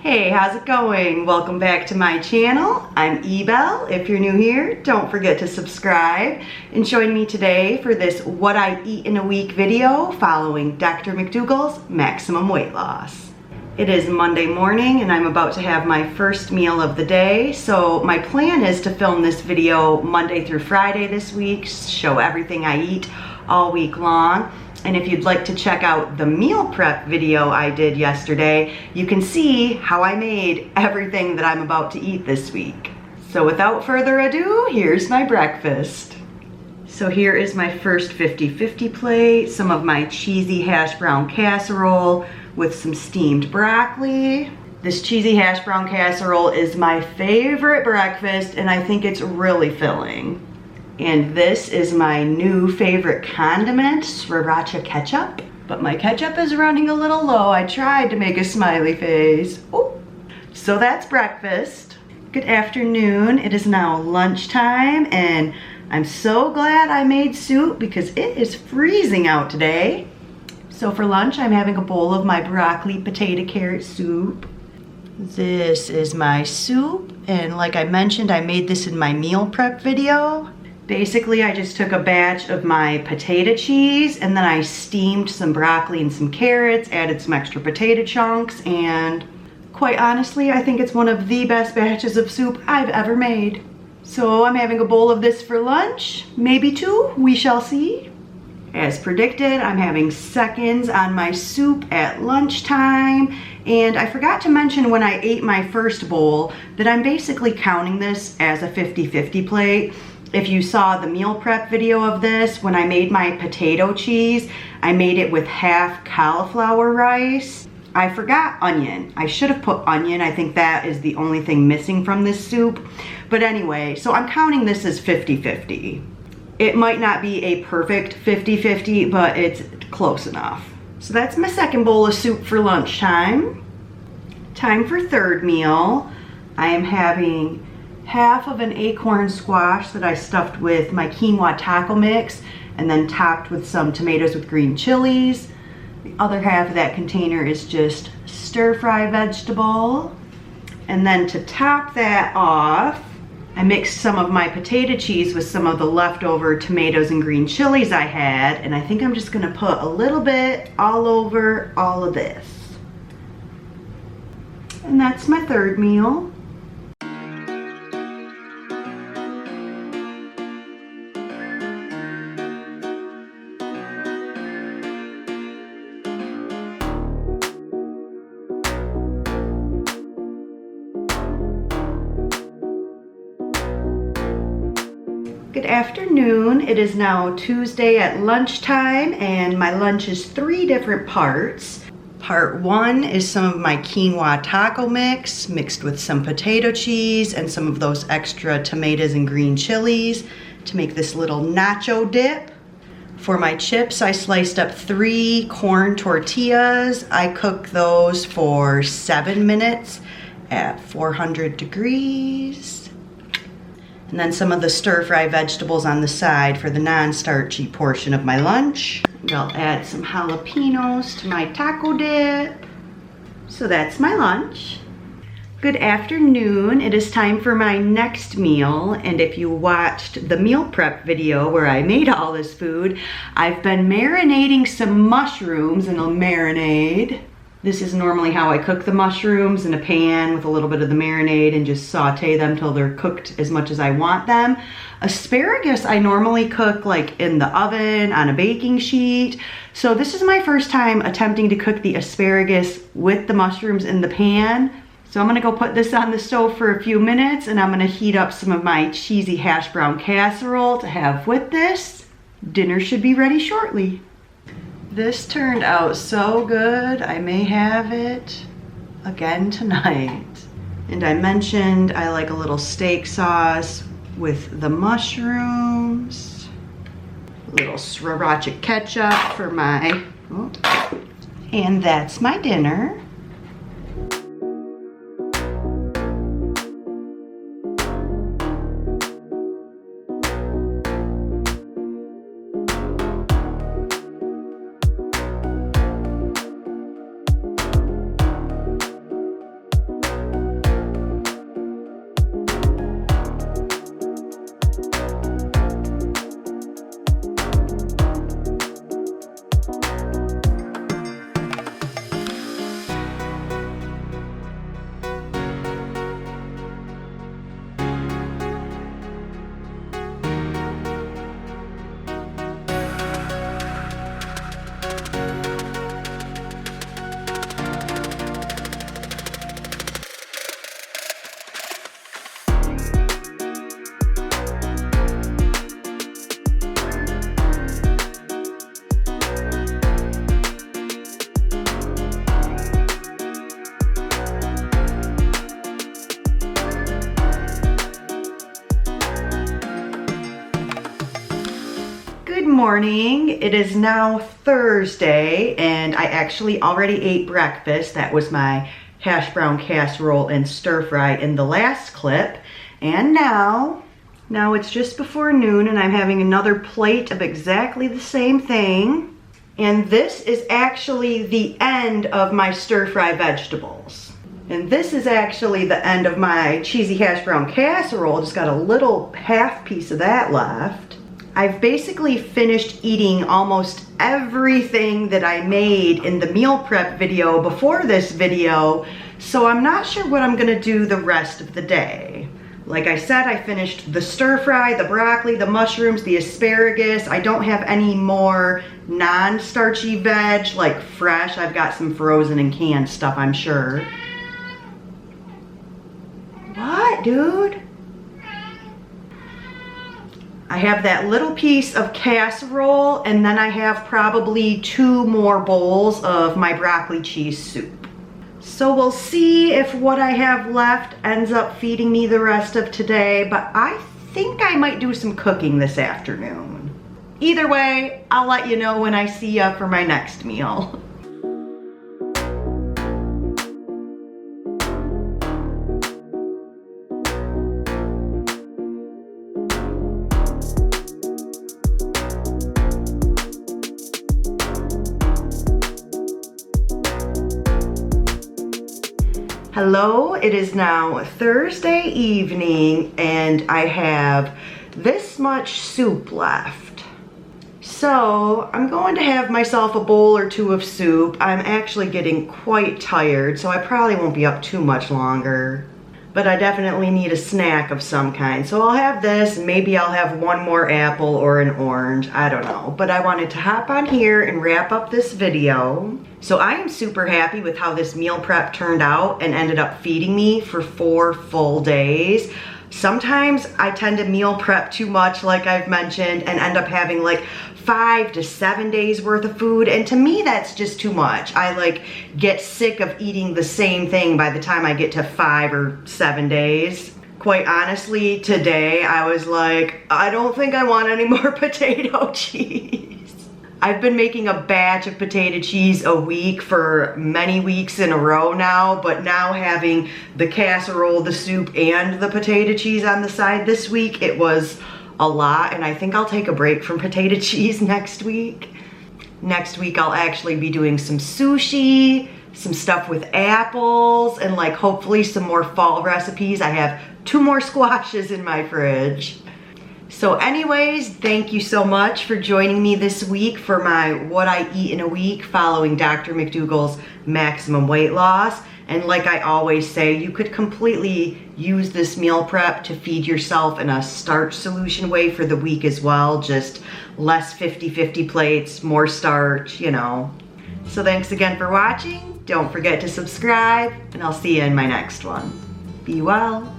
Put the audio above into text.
Hey, how's it going? Welcome back to my channel. I'm Ebel. If you're new here, don't forget to subscribe and join me today for this What I Eat in a Week video following Dr. McDougall's Maximum Weight Loss. It is Monday morning and I'm about to have my first meal of the day. So my plan is to film this video Monday through Friday this week, show everything I eat all week long. And if you'd like to check out the meal prep video I did yesterday, you can see how I made everything that I'm about to eat this week. So without further ado, here's my breakfast. So here is my first 50-50 plate, some of my cheesy hash brown casserole with some steamed broccoli. This cheesy hash brown casserole is my favorite breakfast and I think it's really filling. And this is my new favorite condiment, sriracha ketchup. But my ketchup is running a little low. I tried to make a smiley face. Oh. So that's breakfast. Good afternoon. It is now lunchtime and I'm so glad I made soup because it is freezing out today. So for lunch, I'm having a bowl of my broccoli potato carrot soup. This is my soup. And like I mentioned, I made this in my meal prep video. Basically, I just took a batch of my potato cheese and then I steamed some broccoli and some carrots, added some extra potato chunks, and quite honestly, I think it's one of the best batches of soup I've ever made. So I'm having a bowl of this for lunch, maybe two, we shall see. As predicted, I'm having seconds on my soup at lunchtime, and I forgot to mention when I ate my first bowl that I'm basically counting this as a 50-50 plate. If you saw the meal prep video of this, when I made my potato cheese, I made it with half cauliflower rice. I forgot onion. I should have put onion. I think that is the only thing missing from this soup. But anyway, so I'm counting this as 50-50. It might not be a perfect 50-50, but it's close enough. So that's my second bowl of soup for lunchtime. Time for third meal. I am having half of an acorn squash that I stuffed with my quinoa taco mix and then topped with some tomatoes with green chilies. The other half of that container is just stir-fry vegetable. And then to top that off, I mixed some of my potato cheese with some of the leftover tomatoes and green chilies I had, and I think I'm just gonna put a little bit all over all of this. And that's my third meal. Good afternoon. It is now Tuesday at lunchtime and my lunch is 3 different parts. Part 1 is some of my quinoa taco mix mixed with some potato cheese and some of those extra tomatoes and green chilies to make this little nacho dip. For my chips, I sliced up 3 corn tortillas. I cooked those for 7 minutes at 400 degrees. And then some of the stir-fry vegetables on the side for the non-starchy portion of my lunch. And I'll add some jalapenos to my taco dip. So that's my lunch. Good afternoon. It is time for my next meal. And if you watched the meal prep video where I made all this food, I've been marinating some mushrooms in a marinade. This is normally how I cook the mushrooms, in a pan with a little bit of the marinade and just saute them till they're cooked as much as I want them. Asparagus I normally cook like in the oven on a baking sheet. So this is my first time attempting to cook the asparagus with the mushrooms in the pan. So I'm gonna go put this on the stove for a few minutes and I'm gonna heat up some of my cheesy hash brown casserole to have with this. Dinner should be ready shortly. This turned out so good, I may have it again tonight. And I mentioned I like a little steak sauce with the mushrooms. A little sriracha ketchup for my, and that's my dinner. morning. It is now Thursday and I actually already ate breakfast. That was my hash brown casserole and stir fry in the last clip. And now it's just before noon and I'm having another plate of exactly the same thing. And this is actually the end of my stir fry vegetables. And this is actually the end of my cheesy hash brown casserole. Just got a little half piece of that left. I've basically finished eating almost everything that I made in the meal prep video before this video, so I'm not sure what I'm gonna do the rest of the day. Like I said, I finished the stir fry, the broccoli, the mushrooms, the asparagus. I don't have any more non-starchy veg, like fresh. I've got some frozen and canned stuff, I'm sure. What, dude? I have that little piece of casserole and then I have probably 2 more bowls of my broccoli cheese soup. So we'll see if what I have left ends up feeding me the rest of today, but I think I might do some cooking this afternoon. Either way, I'll let you know when I see you for my next meal. Hello, it is now Thursday evening and I have this much soup left. So I'm going to have myself a bowl or 2 of soup. I'm actually getting quite tired, so I probably won't be up too much longer. But I definitely need a snack of some kind. So I'll have this, maybe I'll have 1 more apple or an orange, I don't know. But I wanted to hop on here and wrap up this video. So I am super happy with how this meal prep turned out and ended up feeding me for 4 full days. Sometimes I tend to meal prep too much, like I've mentioned, and end up having like 5 to 7 days worth of food, and to me that's just too much. I like get sick of eating the same thing by the time I get to 5 or 7 days. Quite honestly, today I was like, I don't think I want any more potato cheese. I've been making a batch of potato cheese a week for many weeks in a row now, but now having the casserole, the soup, and the potato cheese on the side this week, it was a lot, and I think I'll take a break from potato cheese next week. Next week I'll actually be doing some sushi, some stuff with apples, and like hopefully some more fall recipes. I have 2 more squashes in my fridge. So anyways, thank you so much for joining me this week for my What I Eat in a Week following Dr. McDougall's Maximum Weight Loss. And like I always say, you could completely use this meal prep to feed yourself in a starch solution way for the week as well. Just less 50-50 plates, more starch, you know. So thanks again for watching. Don't forget to subscribe, and I'll see you in my next one. Be well.